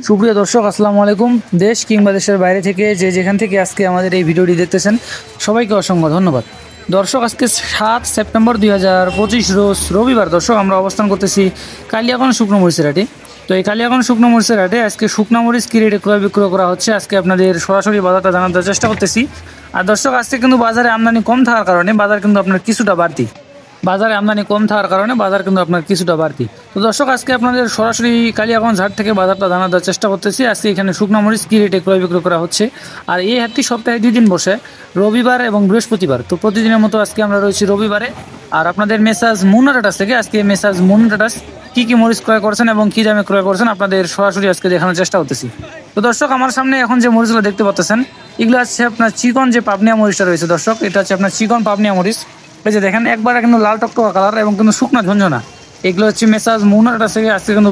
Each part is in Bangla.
সুপ্রিয় দর্শক, আসসালামু আলাইকুম। দেশ কিংবা দেশের বাইরে থেকে যে যেখান থেকে আজকে আমাদের এই ভিডিওটি দেখতেছেন, সবাইকে অসংখ্য ধন্যবাদ। দর্শক, আজকে 7 সেপ্টেম্বর 2025 রোজ রবিবার। দর্শক, আমরা অবস্থান করতেছি কালিয়াগঞ্জ শুকনো মরিচের হাটে। তো এই কালিয়াগঞ্জ শুকনো মরিচের হাটে আজকে শুকনো মরিচ কি রেটে ক্রয় বিক্রয় করা হচ্ছে, আজকে আপনাদের সরাসরি বাজারটা জানার চেষ্টা করতেছি। আর দর্শক, আজকে কিন্তু বাজারে আমদানি কম থাকার কারণে বাজার কিন্তু আপনার কিছুটা বাড়তি। বাজারে আমদানি কম থাকার কারণে বাজার কিন্তু আপনার কিছুটা বাড়তি। তো দর্শক, আজকে আপনাদের সরাসরি কালিয়াগঞ্জ হাট থেকে বাজারটা জানার চেষ্টা করতেছি। আজকে এখানে শুকনো মরিচ কী রেটে ক্রয় বিক্রয় করা হচ্ছে। আর এই হাটটি সপ্তাহে 2 দিন বসে, রবিবার এবং বৃহস্পতিবার। তো প্রতিদিনের মতো আজকে আমরা রয়েছি রবিবারে। আর আপনাদের মেসাজ মুন্না টাটাস থেকে আজকে মেসাজ মুন্না টাটাস কী মরিচ ক্রয় করছেন এবং কী দামে ক্রয় করছেন আপনাদের সরাসরি আজকে দেখানোর চেষ্টা করতেছি। তো দর্শক, আমার সামনে এখন যে মরিচগুলো দেখতে পাচ্ছেন, এগুলো হচ্ছে আপনার চিকন যে পাবনিয়া মরিচটা রয়েছে। দর্শক, এটা হচ্ছে আপনার চিকন পাবনিয়া মরিচ। এই যে দেখেন, একবারে কিন্তু লাল টকটকা কালার এবং কিন্তু শুকনা ঝঞ্ঝনা। এগুলো হচ্ছে মেসাজ মুন্নার থেকে আজকে কিন্তু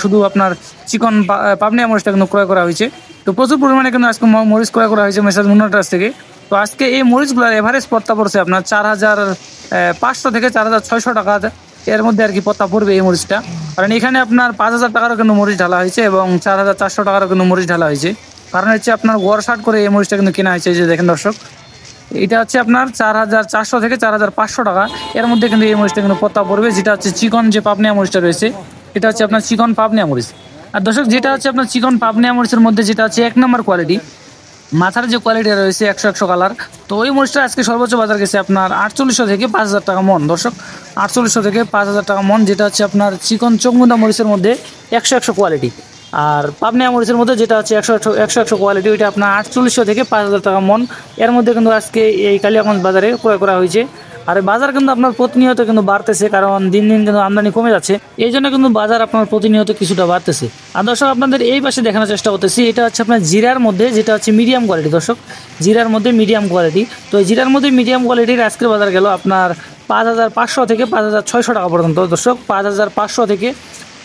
শুধু আপনার চিকন পাবনিয়া মরিচটা কিন্তু ক্রয় করা হয়েছে। তো প্রচুর পরিমাণে কিন্তু আজকে মরিচ ক্রয় করা হয়েছে মেসাজ মুন্নার থেকে। তো আজকে এই মরিচগুলোর এভারেজ পত্তা পড়ছে আপনার 4,500 থেকে 4,600 টাকা, এর মধ্যে আর কি পত্তা পড়বে এই মরিচটা। কারণ এখানে আপনার 5,000 টাকারও কিন্তু মরিচ ঢালা হয়েছে এবং 4,400 টাকারও কিন্তু মরিচ ঢালা হয়েছে। কারণ হচ্ছে আপনার গড় শার্ট করে এই মরিচটা কিন্তু কেনা হয়েছে। এই যে দেখেন দর্শক, এটা হচ্ছে আপনার 4,400 থেকে 4,500 টাকা, এর মধ্যে কিন্তু এই মরিচটা কিন্তু পত্তা পড়বে। যেটা হচ্ছে চিকন যে পাবনিয়া মরিচটা রয়েছে, এটা হচ্ছে আপনার চিকন পাবনিয়া মরিচ। আর দর্শক, যেটা হচ্ছে আপনার চিকন পাবনিয়া মরিচের মধ্যে যেটা হচ্ছে 1 নম্বর কোয়ালিটি, মাথার যে কোয়ালিটি রয়েছে 100 কালার, তো ওই মরিচটা আজকে সর্বোচ্চ বাজার গেছে আপনার 4800 থেকে 5,000 টাকা মন। দর্শক, 4800 থেকে 5,000 টাকা মন, যেটা হচ্ছে আপনার চিকন চৌমুন্দা মরিচের মধ্যে 100 কোয়ালিটি। আর পাবনিয়া মরিচের মধ্যে যেটা হচ্ছে 100 কোয়ালিটি, ওইটা আপনার 4800 থেকে 5,000 টাকা মন। এর মধ্যে কিন্তু আজকে এই কালিয়াগঞ্জ বাজারে ক্রয় করা হয়েছে। আর বাজার কিন্তু আপনার প্রতিনিয়ত কিন্তু বাড়তেছে, কারণ দিন দিন কিন্তু আমদানি কমে যাচ্ছে। এই জন্য কিন্তু বাজার আপনার প্রতিনিয়ত কিছুটা বাড়তেছে। আর দর্শক, আপনাদের এই পাশে দেখানোর চেষ্টা করতেছি, এটা হচ্ছে আপনার জিরার মধ্যে যেটা হচ্ছে মিডিয়াম কোয়ালিটি। দর্শক, জিরার মধ্যে মিডিয়াম কোয়ালিটি। তো জিরার মধ্যে মিডিয়াম কোয়ালিটির আজকের বাজার গেল আপনার 5,500 থেকে 5,600 টাকা পর্যন্ত। দর্শক, 5,500 থেকে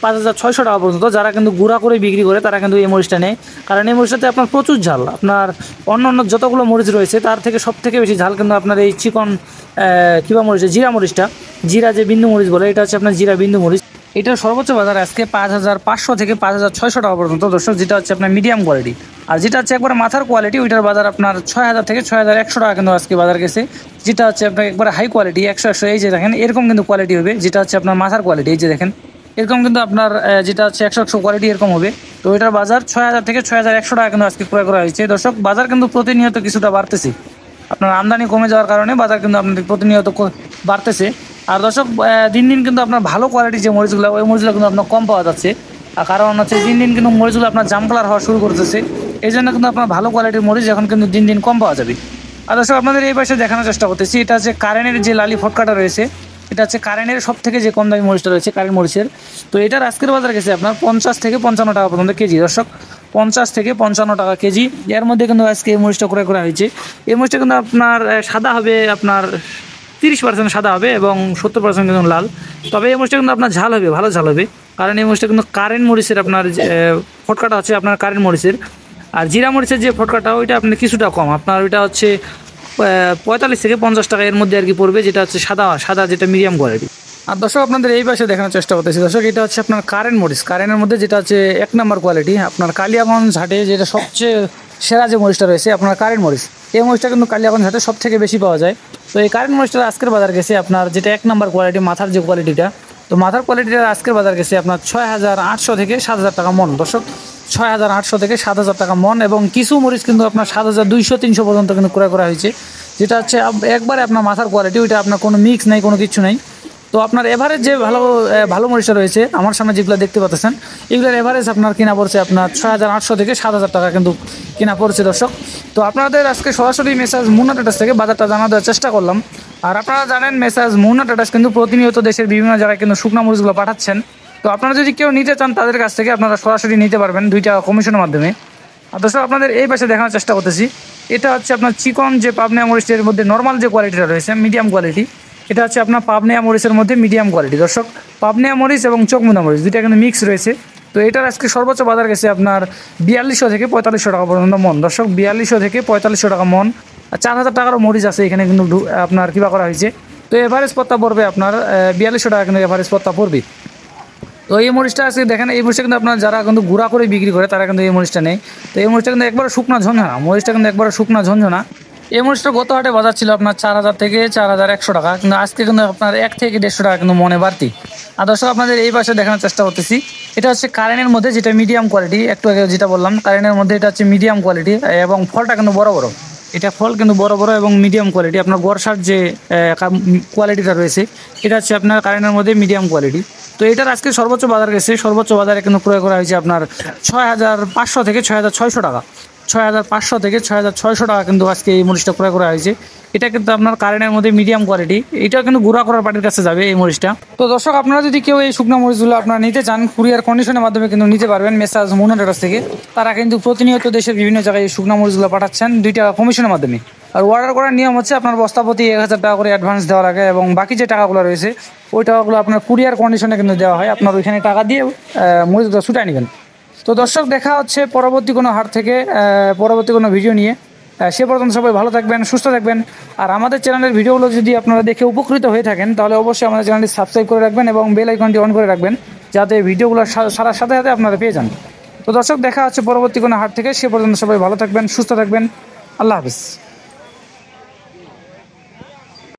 5,600 টাকা পর্যন্ত। যারা কিন্তু গুঁড়া করে বিক্রি করে তারা কিন্তু এই মরিচটা নেয়, কারণ এই মরিচটাতে আপনার প্রচুর ঝাল। আপনার অন্য অন্য যতগুলো মরিচ রয়েছে তার থেকে সব থেকে বেশি ঝাল কিন্তু আপনার এই চিকন কিবা মরিচ, জিরা মরিচটা, জিরা যে বিন্দু মরিচ বলে, এটা হচ্ছে আপনার জিরা বিন্দু মরিচ। এটার সর্বোচ্চ বাজার আজকে 5,500 থেকে 5,600 টাকা পর্যন্ত। দর্শক, যেটা হচ্ছে আপনার মিডিয়াম কোয়ালিটি। আর যেটা হচ্ছে একবারে মাথার কোয়ালিটি, ওইটার বাজার আপনার 6,000 থেকে 6,100 টাকা কিন্তু আজকে বাজার গেছে। যেটা হচ্ছে আপনার একবারে হাই কোয়ালিটি 100, এই যে দেখেন এরকম কিন্তু কোয়ালিটি হবে, যেটা হচ্ছে আপনার মাথার কোয়ালিটি। এই যে দেখেন এরকম কিন্তু আপনার যেটা হচ্ছে 100 কোয়ালিটি এরকম হবে। তো এটার বাজার 6,000 থেকে 6,100 টাকা কিন্তু আজকে ক্রয় করা হয়েছে। দর্শক, বাজার কিন্তু প্রতিনিয়ত কিছুটা বাড়তেছে। আপনার আমদানি কমে যাওয়ার কারণে বাজার কিন্তু আপনাদের প্রতিনিয়ত বাড়তেছে। আর দর্শক, দিন দিন কিন্তু আপনার ভালো কোয়ালিটির যে মরিচগুলো, ওই মরিচগুলো কিন্তু আপনার কম পাওয়া যাচ্ছে। আর কারণ হচ্ছে দিন দিন কিন্তু মরিচগুলো আপনার জাম কালার হওয়া শুরু করতেছে। এই জন্য কিন্তু আপনার ভালো কোয়ালিটির মরিচ এখন কিন্তু দিন দিন কম পাওয়া যাবে। আর দর্শক, আপনাদের এই পাশে দেখানোর চেষ্টা করতেছি, এটা হচ্ছে কারেন্টের যে লালি ফটকাটা রয়েছে, এটা হচ্ছে কারেন্টের সব থেকে যে কম দামি মরিচটা রয়েছে, কারেন্ট মরিচের। তো এটার আজকের বাজার গেছে আপনার 50 থেকে 55 টাকা পর্যন্ত কেজি। দর্শক, 50 থেকে 55 টাকা কেজি। এর মধ্যে কিন্তু আজকে এই মরিচটা ক্রয় করা হয়েছে। এই মরিচটা কিন্তু আপনার সাদা হবে, আপনার 30% সাদা হবে এবং 70% কিন্তু লাল। তবে এই মরিচটা কিন্তু আপনার ঝাল হবে, ভালো ঝাল হবে, কারণ এই মরিচটা কিন্তু কারেন্ট মরিচের আপনার ফটকাটা হচ্ছে আপনার কারেন্ট মরিচের। আর জিরা মরিচের যে ফটকাটা, ওইটা আপনার কিছুটা কম, আপনার ওইটা হচ্ছে 45 থেকে 50 টাকা এর মধ্যে আর কি পড়বে, যেটা হচ্ছে সাদা যেটা মিডিয়াম কোয়ালিটি। আর দর্শক, আপনাদের এই পাশে দেখানোর চেষ্টা করতেছি। দর্শক, এটা হচ্ছে আপনার কারেন্ট মরিচ, কারেন্টের মধ্যে যেটা হচ্ছে 1 নম্বর কোয়ালিটি। আপনার কালিয়াগঞ্জ হাটে যেটা সবচেয়ে সেরা যে মরিচটা রয়েছে আপনার কারেন্ট মরিচ, এই মরিচটা কিন্তু কালিয়াগঞ্জ হাটে সব থেকে বেশি পাওয়া যায়। তো এই কারেন্ট মরিচটার আজকের বাজার গেছে আপনার যেটা 1 নম্বর কোয়ালিটি, মাথার যে কোয়ালিটিটা, তো মাথার কোয়ালিটিটার আজকের বাজার গেছে আপনার 6,800 থেকে 7,000 টাকা মন। দর্শক, 6,800 থেকে 7,000 টাকা মন। এবং কিছু মরিচ কিন্তু আপনার 7,200-300 পর্যন্ত কিন্তু ক্রয় করা হয়েছে, যেটা হচ্ছে একবারে আপনার মাথার কোয়ালিটি, ওইটা আপনার কোনো মিক্স নাই, কোনো কিছু নাই। তো আপনার এভারেজ যে ভালো মরিচটা রয়েছে আমার সামনে যেগুলো দেখতে পাচ্ছেন, এগুলোর এভারেজ আপনার কিনা পড়ছে আপনার 6,800 থেকে 7,000 টাকা কিন্তু কিনা পড়ছে। দর্শক, তো আপনাদের আজকে সরাসরি মেসাজ মুন্না টাটাস থেকে বাজারটা জানা দেওয়ার চেষ্টা করলাম। আর আপনারা জানেন মেসাজ মুন্না টাটাস কিন্তু প্রতিনিয়ত দেশের বিভিন্ন জায়গায় কিন্তু শুকনো মরিচগুলো পাঠাচ্ছেন। তো আপনারা যদি কেউ নিতে চান তাদের কাছ থেকে আপনারা সরাসরি নিতে পারবেন 2 টাকা কমিশনের মাধ্যমে। আর দর্শক, আপনাদের এই পাশে দেখানোর চেষ্টা করতেছি, এটা হচ্ছে আপনার চিকন যে পাবনিয়া মরিচের মধ্যে নর্মাল যে কোয়ালিটিটা রয়েছে মিডিয়াম কোয়ালিটি, এটা হচ্ছে আপনার পাবনিয়া মরিচের মধ্যে মিডিয়াম কোয়ালিটি। দর্শক, পাবনিয়া মরিচ এবং চকমুন্দা মরিচ দুইটা কিন্তু মিক্স রয়েছে। তো এটার আজকে সর্বোচ্চ বাজার গেছে আপনার 4200 থেকে 4500 টাকা পর্যন্ত মন। দর্শক, 4200 থেকে 4500 টাকা মন। আর 4,000 টাকারও মরিচ আছে এখানে কিন্তু আপনার কিবা করা হয়েছে। তো এভারেজ পত্তা পড়বে আপনার 4200 টাকা কিন্তু এভারেজ পত্তা পড়বে। তো এই মরিচটা আজকে দেখেন, এই মরিচটা কিন্তু আপনার যারা কিন্তু গুঁড়া করে বিক্রি করে তারা কিন্তু এই মরিচটা নেই। তো এই মরিচটা কিন্তু একবারে শুকনা ঝঞ্ঝনা, মরিচটা কিন্তু একবারে শুকনা ঝঞ্ঝনা। এই মরিচটা গত হাটে বাজার ছিল আপনার 4,000 থেকে 4,100 টাকা, কিন্তু আজকে কিন্তু আপনার 1 থেকে 150 টাকা কিন্তু মনে বাড়তি। আর দর্শক আপনাদের এই পাশে দেখানোর চেষ্টা করতেছি, এটা হচ্ছে কারেন্টের মধ্যে, যেটা মিডিয়াম কোয়ালিটি, একটু আগে যেটা বললাম কারেন্টের মধ্যে, এটা হচ্ছে মিডিয়াম কোয়ালিটি এবং ফলটা কিন্তু বড় বড়। এটা ফল কিন্তু বড় বড় এবং মিডিয়াম কোয়ালিটি। আপনার বর্ষার যে কোয়ালিটিটা রয়েছে এটা হচ্ছে আপনার কারেন্টের মধ্যে মিডিয়াম কোয়ালিটি। তো এটার আজকে সর্বোচ্চ বাজার গেছে, সর্বোচ্চ বাজারে কিন্তু ক্রয় করা হয়েছে আপনার 6,500 থেকে 6,600 টাকা। 6,500 থেকে 6,600 টাকা কিন্তু আজকে এই মরিচটা ক্রয় করা হয়েছে। এটা কিন্তু আপনার কারেন্টের মধ্যে মিডিয়াম কোয়ালিটি, এটা কিন্তু গুঁড়া করার পার্টির কাছে যাবে এই মরিচটা। তো দর্শক আপনারা যদি কেউ এই শুকনো মরিচগুলো আপনারা নিতে চান, কুরিয়ার কন্ডিশনের মাধ্যমে কিন্তু নিতে পারবেন মেসাজ মুন্নার কাছ থেকে। তারা কিন্তু প্রতিনিয়ত দেশের বিভিন্ন জায়গায় এই শুকনো মরিচগুলো পাঠাচ্ছেন 2 টাকা কমিশনের মাধ্যমে। আর অর্ডার করার নিয়ম হচ্ছে আপনার বস্তাপতি 1,000 টাকা করে অ্যাডভান্স দেওয়ার আগে, এবং বাকি যে টাকাগুলো রয়েছে ওই টাকাগুলো আপনার কুরিয়ার কন্ডিশনে কিন্তু দেওয়া হয়। আপনার ওইখানে টাকা দিয়ে মরিচগুলো ছুটাই নেবেন। তো দর্শক দেখা হচ্ছে পরবর্তী কোনো হাট থেকে পরবর্তী কোনো ভিডিও নিয়ে। সে পর্যন্ত সবাই ভালো থাকবেন, সুস্থ থাকবেন। আর আমাদের চ্যানেলের ভিডিওগুলো যদি আপনারা দেখে উপকৃত হয়ে থাকেন তাহলে অবশ্যই আমাদের চ্যানেলটি সাবস্ক্রাইব করে রাখবেন এবং বেল আইকনটি অন করে রাখবেন, যাতে ভিডিওগুলো সারার সাথে সাথে আপনারা পেয়ে যান। তো দর্শক দেখা হচ্ছে পরবর্তী কোনো হাট থেকে, সে পর্যন্ত সবাই ভালো থাকবেন, সুস্থ থাকবেন। আল্লাহ হাফিজ।